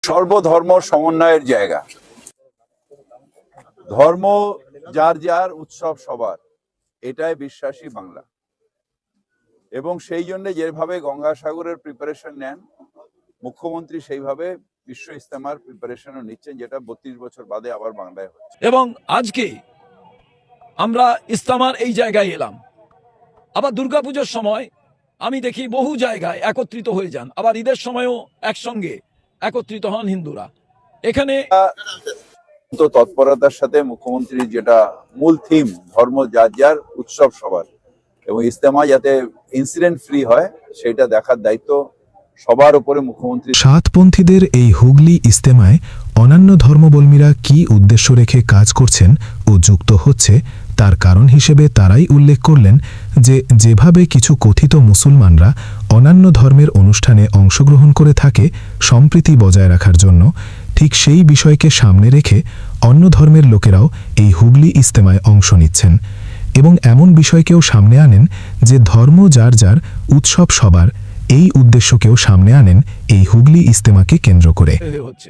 সর্বধর্ম সমন্বয়ের জায়গা। ধর্ম যার যার, উৎসব সবার, এটাই বিশ্বাসী বাংলা। এবং সেই জন্য যেভাবে গঙ্গাসাগরের প্রিপারেশন নেন মুখ্যমন্ত্রী, সেইভাবে বিশ্ব ইস্তেমার প্রিপারেশনও নিচ্ছেন, যেটা 32 বছর বাদে আবার বাংলায় হচ্ছে। এবং আজকে আমরা ইস্তেমার এই জায়গায় এলাম। আবার দুর্গাপুজোর সময় আমি দেখি বহু জায়গায় একত্রিত হয়ে যান, আবার ঈদের সময়ও একসঙ্গে একত্রিত হন হিন্দুরা। এখানে তো তৎপরতার সাথে মুখ্যমন্ত্রীর যেটা মূল থিম, ধর্ম যার যার, উৎসব সবার, এবং ইস্তেমা যাতে ইনসিডেন্ট ফ্রি হয় সেটা দেখার দায়িত্ব সবার উপরে মুখ্যমন্ত্রী। সাতপন্থীদের এই হুগলি ইস্তেমায় অন্যান্য ধর্মাবলম্বীরা কি উদ্দেশ্য রেখে কাজ করছেন ও যুক্ত হচ্ছে তার কারণ হিসেবে তারাই উল্লেখ করলেন যে যেভাবে কিছু কথিত মুসলমানরা অন্যান্য ধর্মের অনুষ্ঠানে অংশগ্রহণ করে থাকে সম্প্রীতি বজায় রাখার জন্য, ঠিক সেই বিষয়কে সামনে রেখে অন্য ধর্মের লোকেরাও এই হুগলি ইস্তেমায় অংশ নিচ্ছেন এবং এমন বিষয়কেও সামনে আনেন যে ধর্ম যার যার, উৎসব সবার, এই উদ্দেশ্যকেও সামনে আনেন এই হুগলি ইস্তেমাকে কেন্দ্র করে হচ্ছে।